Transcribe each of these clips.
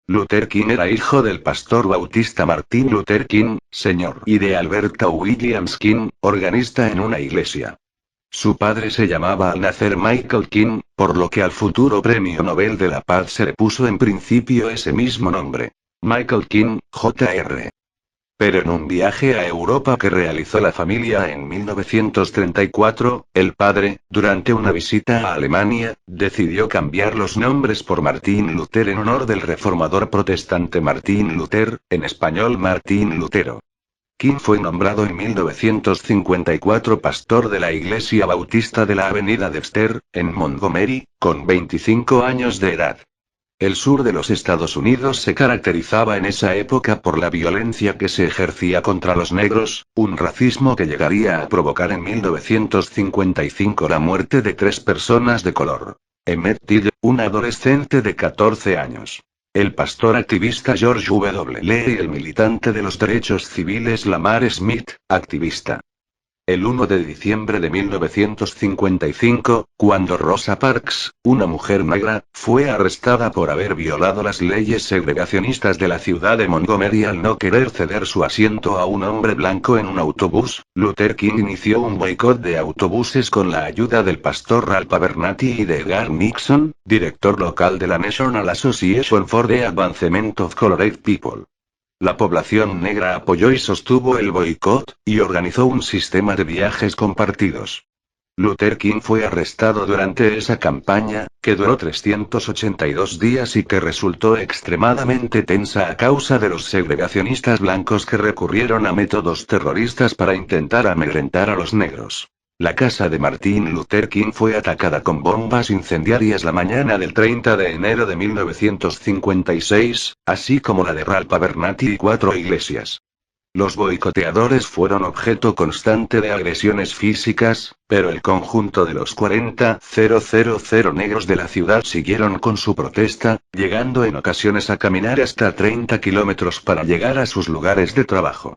Luther King era hijo del pastor bautista Martin Luther King, Sr. y de Alberta Williams King, organista en una iglesia. Su padre se llamaba al nacer Michael King, por lo que al futuro Premio Nobel de la Paz se le puso en principio ese mismo nombre. Michael King, Jr. Pero en un viaje a Europa que realizó la familia en 1934, el padre, durante una visita a Alemania, decidió cambiar los nombres por Martín Luther en honor del reformador protestante Martín Luther, en español Martín Lutero. King fue nombrado en 1954 pastor de la Iglesia Bautista de la Avenida Dexter, en Montgomery, con 25 años de edad. El sur de los Estados Unidos se caracterizaba en esa época por la violencia que se ejercía contra los negros, un racismo que llegaría a provocar en 1955 la muerte de 3 personas de color. Emmett Till, un adolescente de 14 años. El pastor activista George W. Lee y el militante de los derechos civiles Lamar Smith, activista. El 1 de diciembre de 1955, cuando Rosa Parks, una mujer negra, fue arrestada por haber violado las leyes segregacionistas de la ciudad de Montgomery al no querer ceder su asiento a un hombre blanco en un autobús, Luther King inició un boicot de autobuses con la ayuda del pastor Ralph Abernathy y de Edgar Nixon, director local de la National Association for the Advancement of Colored People. La población negra apoyó y sostuvo el boicot, y organizó un sistema de viajes compartidos. Luther King fue arrestado durante esa campaña, que duró 382 días y que resultó extremadamente tensa a causa de los segregacionistas blancos que recurrieron a métodos terroristas para intentar amedrentar a los negros. La casa de Martin Luther King fue atacada con bombas incendiarias la mañana del 30 de enero de 1956, así como la de Ralph Abernathy y 4 iglesias. Los boicoteadores fueron objeto constante de agresiones físicas, pero el conjunto de los 40,000 negros de la ciudad siguieron con su protesta, llegando en ocasiones a caminar hasta 30 kilómetros para llegar a sus lugares de trabajo.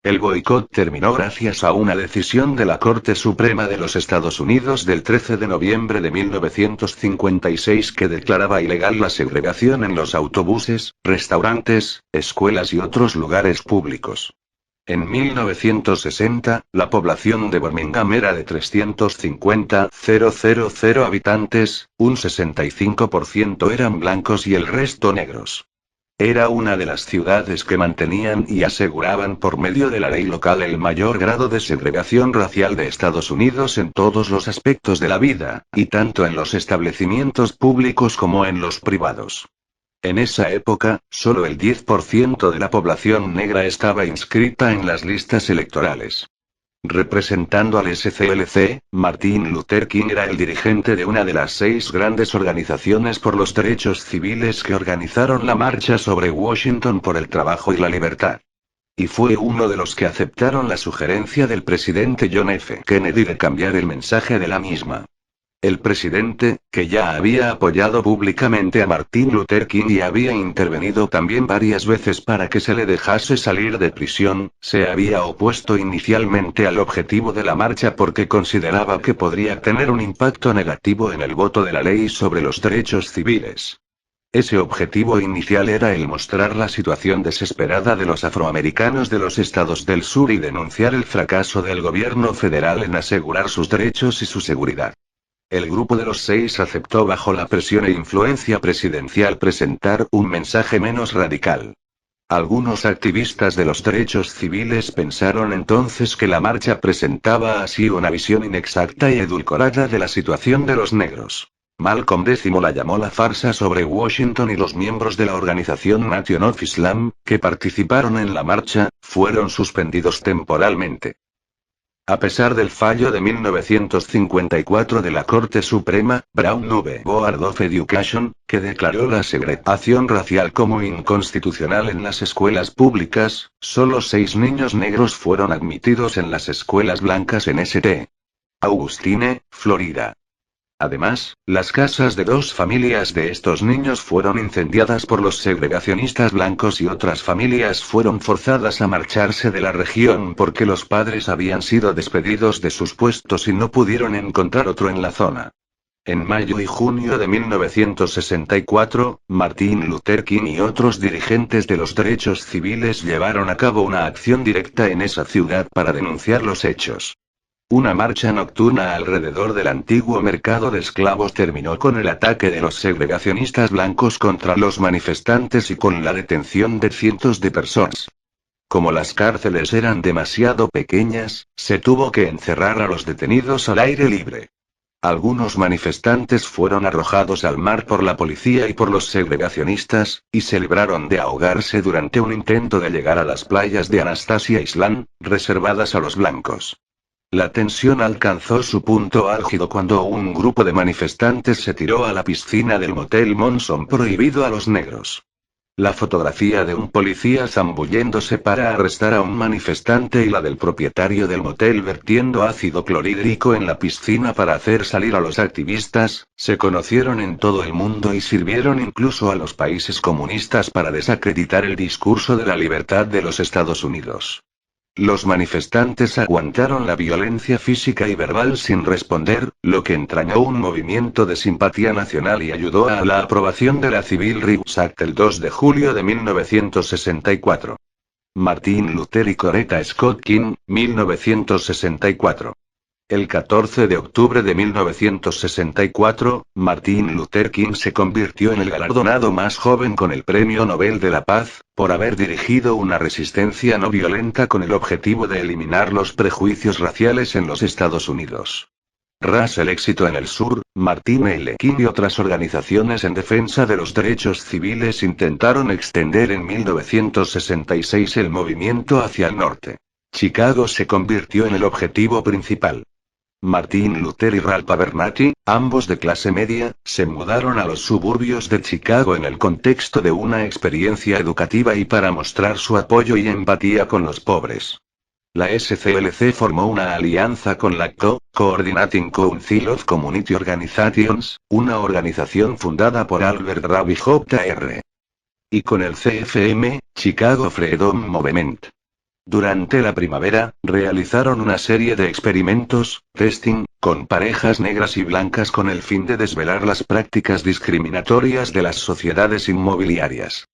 El boicot terminó gracias a una decisión de la Corte Suprema de los Estados Unidos del 13 de noviembre de 1956 que declaraba ilegal la segregación en los autobuses, restaurantes, escuelas y otros lugares públicos. En 1960, la población de Birmingham era de 350,000 habitantes, un 65% eran blancos y el resto negros. Era una de las ciudades que mantenían y aseguraban por medio de la ley local el mayor grado de segregación racial de Estados Unidos en todos los aspectos de la vida, y tanto en los establecimientos públicos como en los privados. En esa época, solo el 10% de la población negra estaba inscrita en las listas electorales. Representando al SCLC, Martin Luther King era el dirigente de una de las 6 grandes organizaciones por los derechos civiles que organizaron la marcha sobre Washington por el trabajo y la libertad. Y fue uno de los que aceptaron la sugerencia del presidente John F. Kennedy de cambiar el mensaje de la misma. El presidente, que ya había apoyado públicamente a Martin Luther King y había intervenido también varias veces para que se le dejase salir de prisión, se había opuesto inicialmente al objetivo de la marcha porque consideraba que podría tener un impacto negativo en el voto de la ley sobre los derechos civiles. Ese objetivo inicial era el mostrar la situación desesperada de los afroamericanos de los estados del sur y denunciar el fracaso del gobierno federal en asegurar sus derechos y su seguridad. El grupo de los 6 aceptó bajo la presión e influencia presidencial presentar un mensaje menos radical. Algunos activistas de los derechos civiles pensaron entonces que la marcha presentaba así una visión inexacta y edulcorada de la situación de los negros. Malcolm X la llamó la farsa sobre Washington y los miembros de la organización Nation of Islam, que participaron en la marcha, fueron suspendidos temporalmente. A pesar del fallo de 1954 de la Corte Suprema, Brown v. Board of Education, que declaró la segregación racial como inconstitucional en las escuelas públicas, solo 6 niños negros fueron admitidos en las escuelas blancas en St. Augustine, Florida. Además, las casas de 2 familias de estos niños fueron incendiadas por los segregacionistas blancos y otras familias fueron forzadas a marcharse de la región porque los padres habían sido despedidos de sus puestos y no pudieron encontrar otro en la zona. En mayo y junio de 1964, Martin Luther King y otros dirigentes de los derechos civiles llevaron a cabo una acción directa en esa ciudad para denunciar los hechos. Una marcha nocturna alrededor del antiguo mercado de esclavos terminó con el ataque de los segregacionistas blancos contra los manifestantes y con la detención de cientos de personas. Como las cárceles eran demasiado pequeñas, se tuvo que encerrar a los detenidos al aire libre. Algunos manifestantes fueron arrojados al mar por la policía y por los segregacionistas, y se libraron de ahogarse durante un intento de llegar a las playas de Anastasia Island, reservadas a los blancos. La tensión alcanzó su punto álgido cuando un grupo de manifestantes se tiró a la piscina del motel Monson prohibido a los negros. La fotografía de un policía zambulléndose para arrestar a un manifestante y la del propietario del motel vertiendo ácido clorhídrico en la piscina para hacer salir a los activistas, se conocieron en todo el mundo y sirvieron incluso a los países comunistas para desacreditar el discurso de la libertad de los Estados Unidos. Los manifestantes aguantaron la violencia física y verbal sin responder, lo que entrañó un movimiento de simpatía nacional y ayudó a la aprobación de la Civil Rights Act el 2 de julio de 1964. Martin Luther y Coretta Scott King, 1964. El 14 de octubre de 1964, Martin Luther King se convirtió en el galardonado más joven con el Premio Nobel de la Paz, por haber dirigido una resistencia no violenta con el objetivo de eliminar los prejuicios raciales en los Estados Unidos. Tras el éxito en el sur, Martin L. King y otras organizaciones en defensa de los derechos civiles intentaron extender en 1966 el movimiento hacia el norte. Chicago se convirtió en el objetivo principal. Martin Luther y Ralph Abernathy, ambos de clase media, se mudaron a los suburbios de Chicago en el contexto de una experiencia educativa y para mostrar su apoyo y empatía con los pobres. La SCLC formó una alianza con la Coordinating Council of Community Organizations, una organización fundada por Albert Raby Jr. Y con el CFM, Chicago Freedom Movement. Durante la primavera, realizaron una serie de experimentos, testing, con parejas negras y blancas con el fin de desvelar las prácticas discriminatorias de las sociedades inmobiliarias.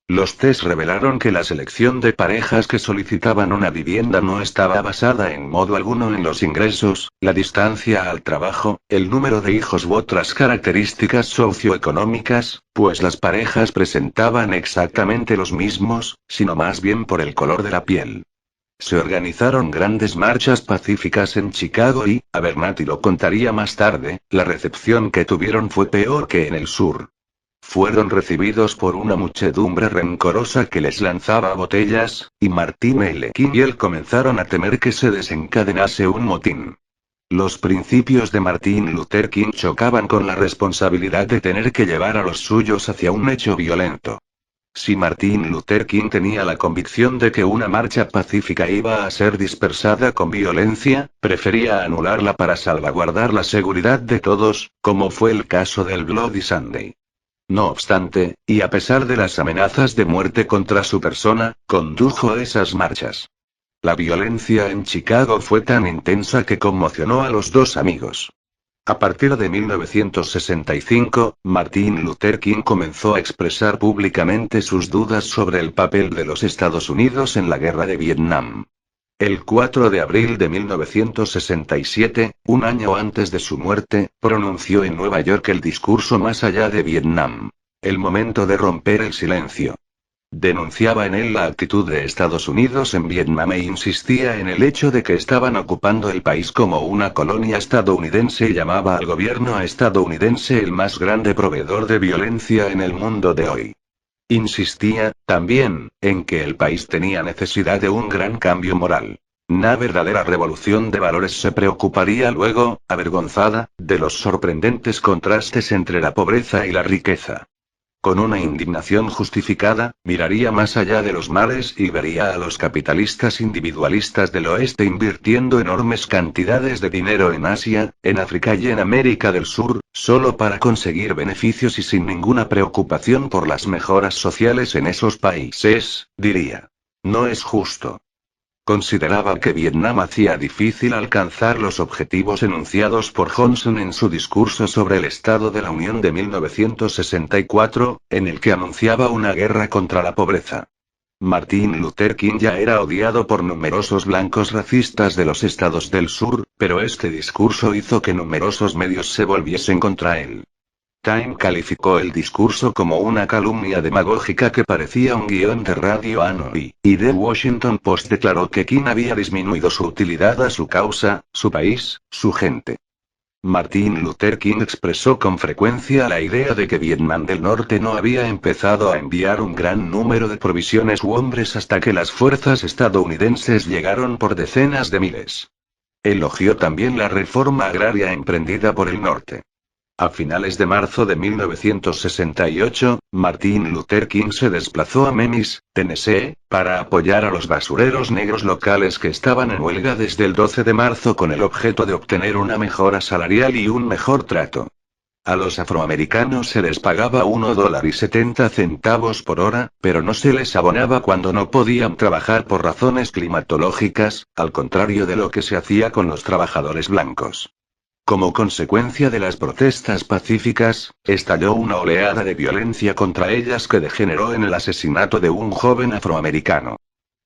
Los test revelaron que la selección de parejas que solicitaban una vivienda no estaba basada en modo alguno en los ingresos, la distancia al trabajo, el número de hijos u otras características socioeconómicas, pues las parejas presentaban exactamente los mismos, sino más bien por el color de la piel. Se organizaron grandes marchas pacíficas en Chicago y, Abernathy lo contaría más tarde, la recepción que tuvieron fue peor que en el sur. Fueron recibidos por una muchedumbre rencorosa que les lanzaba botellas, y Martin L. King y él comenzaron a temer que se desencadenase un motín. Los principios de Martin Luther King chocaban con la responsabilidad de tener que llevar a los suyos hacia un hecho violento. Si Martin Luther King tenía la convicción de que una marcha pacífica iba a ser dispersada con violencia, prefería anularla para salvaguardar la seguridad de todos, como fue el caso del Bloody Sunday. No obstante, y a pesar de las amenazas de muerte contra su persona, condujo esas marchas. La violencia en Chicago fue tan intensa que conmocionó a los dos amigos. A partir de 1965, Martin Luther King comenzó a expresar públicamente sus dudas sobre el papel de los Estados Unidos en la guerra de Vietnam. El 4 de abril de 1967, un año antes de su muerte, pronunció en Nueva York el discurso Más allá de Vietnam. El momento de romper el silencio. Denunciaba en él la actitud de Estados Unidos en Vietnam e insistía en el hecho de que estaban ocupando el país como una colonia estadounidense y llamaba al gobierno estadounidense el más grande proveedor de violencia en el mundo de hoy. Insistía, también, en que el país tenía necesidad de un gran cambio moral. Una verdadera revolución de valores se preocuparía luego, avergonzada, de los sorprendentes contrastes entre la pobreza y la riqueza. Con una indignación justificada, miraría más allá de los mares y vería a los capitalistas individualistas del oeste invirtiendo enormes cantidades de dinero en Asia, en África y en América del Sur, solo para conseguir beneficios y sin ninguna preocupación por las mejoras sociales en esos países, diría. No es justo. Consideraba que Vietnam hacía difícil alcanzar los objetivos enunciados por Johnson en su discurso sobre el Estado de la Unión de 1964, en el que anunciaba una guerra contra la pobreza. Martin Luther King ya era odiado por numerosos blancos racistas de los estados del sur, pero este discurso hizo que numerosos medios se volviesen contra él. Time calificó el discurso como una calumnia demagógica que parecía un guión de radio Hanoi, y The Washington Post declaró que King había disminuido su utilidad a su causa, su país, su gente. Martin Luther King expresó con frecuencia la idea de que Vietnam del Norte no había empezado a enviar un gran número de provisiones u hombres hasta que las fuerzas estadounidenses llegaron por decenas de miles. Elogió también la reforma agraria emprendida por el norte. A finales de marzo de 1968, Martin Luther King se desplazó a Memphis, Tennessee, para apoyar a los basureros negros locales que estaban en huelga desde el 12 de marzo con el objeto de obtener una mejora salarial y un mejor trato. A los afroamericanos se les pagaba $1.70 por hora, pero no se les abonaba cuando no podían trabajar por razones climatológicas, al contrario de lo que se hacía con los trabajadores blancos. Como consecuencia de las protestas pacíficas, estalló una oleada de violencia contra ellas que degeneró en el asesinato de un joven afroamericano.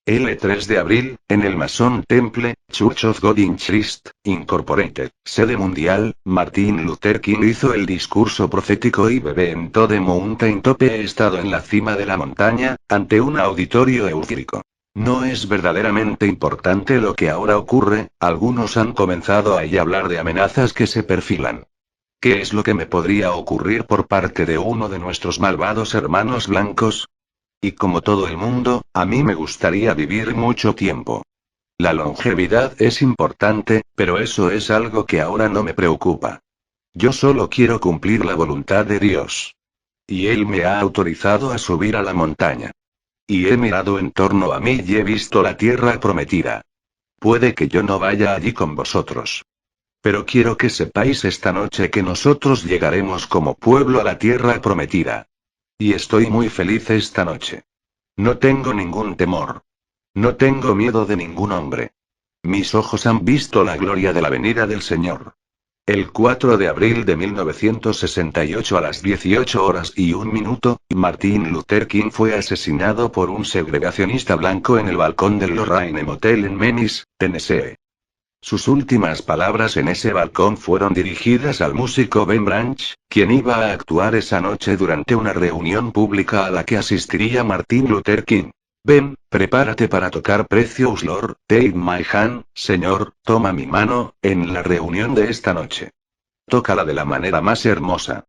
El 3 de abril, en el Mason Temple, Church of God in Christ, Incorporated, sede mundial, Martin Luther King hizo el discurso profético y bebé en the Mountain Top. He estado en la cima de la montaña, ante un auditorio eufórico. No es verdaderamente importante lo que ahora ocurre, algunos han comenzado a hablar de amenazas que se perfilan. ¿Qué es lo que me podría ocurrir por parte de uno de nuestros malvados hermanos blancos? Y como todo el mundo, a mí me gustaría vivir mucho tiempo. La longevidad es importante, pero eso es algo que ahora no me preocupa. Yo solo quiero cumplir la voluntad de Dios. Y Él me ha autorizado a subir a la montaña. Y he mirado en torno a mí y he visto la tierra prometida. Puede que yo no vaya allí con vosotros. Pero quiero que sepáis esta noche que nosotros llegaremos como pueblo a la tierra prometida. Y estoy muy feliz esta noche. No tengo ningún temor. No tengo miedo de ningún hombre. Mis ojos han visto la gloria de la venida del Señor. El 4 de abril de 1968 a las 18:01, Martin Luther King fue asesinado por un segregacionista blanco en el balcón del Lorraine Motel en Memphis, Tennessee. Sus últimas palabras en ese balcón fueron dirigidas al músico Ben Branch, quien iba a actuar esa noche durante una reunión pública a la que asistiría Martin Luther King. Ben, prepárate para tocar Precious Lord, Take My Hand, Señor, toma mi mano, en la reunión de esta noche. Tócala de la manera más hermosa.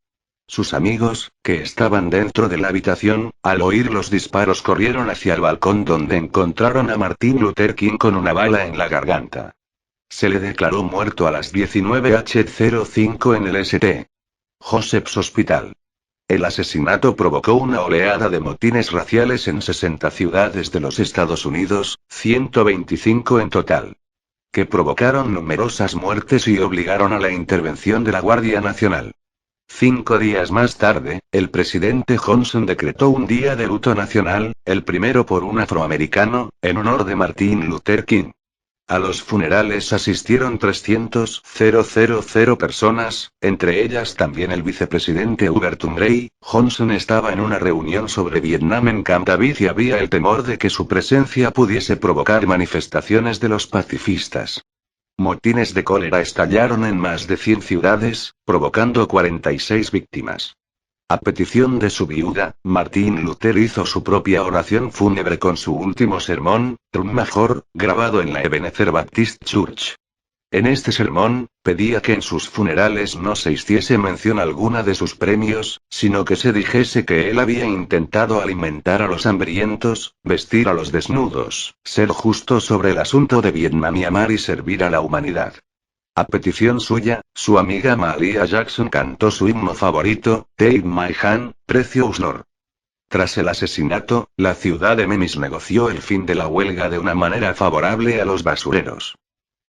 Sus amigos, que estaban dentro de la habitación, al oír los disparos corrieron hacia el balcón donde encontraron a Martin Luther King con una bala en la garganta. Se le declaró muerto a las 19:05 en el St. Joseph's Hospital. El asesinato provocó una oleada de motines raciales en 60 ciudades de los Estados Unidos, 125 en total, que provocaron numerosas muertes y obligaron a la intervención de la Guardia Nacional. 5 días más tarde, el presidente Johnson decretó un día de luto nacional, el primero por un afroamericano, en honor de Martin Luther King. A los funerales asistieron 300,000 personas, entre ellas también el vicepresidente Hubert Humphrey. Johnson estaba en una reunión sobre Vietnam en Camp David y había el temor de que su presencia pudiese provocar manifestaciones de los pacifistas. Motines de cólera estallaron en más de 100 ciudades, provocando 46 víctimas. A petición de su viuda, Martin Luther hizo su propia oración fúnebre con su último sermón, Trum Major, grabado en la Ebenezer Baptist Church. En este sermón, pedía que en sus funerales no se hiciese mención alguna de sus premios, sino que se dijese que él había intentado alimentar a los hambrientos, vestir a los desnudos, ser justo sobre el asunto de Vietnam y amar y servir a la humanidad. A petición suya, su amiga Mahalia Jackson cantó su himno favorito, Take My Hand, Precious Lord. Tras el asesinato, la ciudad de Memphis negoció el fin de la huelga de una manera favorable a los basureros.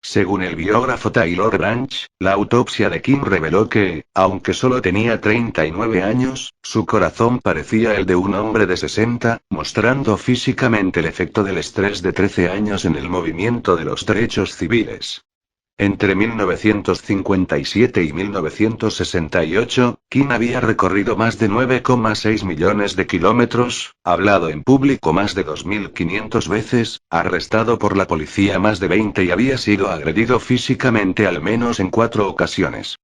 Según el biógrafo Taylor Branch, la autopsia de Kim reveló que, aunque solo tenía 39 años, su corazón parecía el de un hombre de 60, mostrando físicamente el efecto del estrés de 13 años en el movimiento de los derechos civiles. Entre 1957 y 1968, Kim había recorrido más de 9,6 millones de kilómetros, hablado en público más de 2.500 veces, arrestado por la policía más de 20 y había sido agredido físicamente al menos en 4 ocasiones.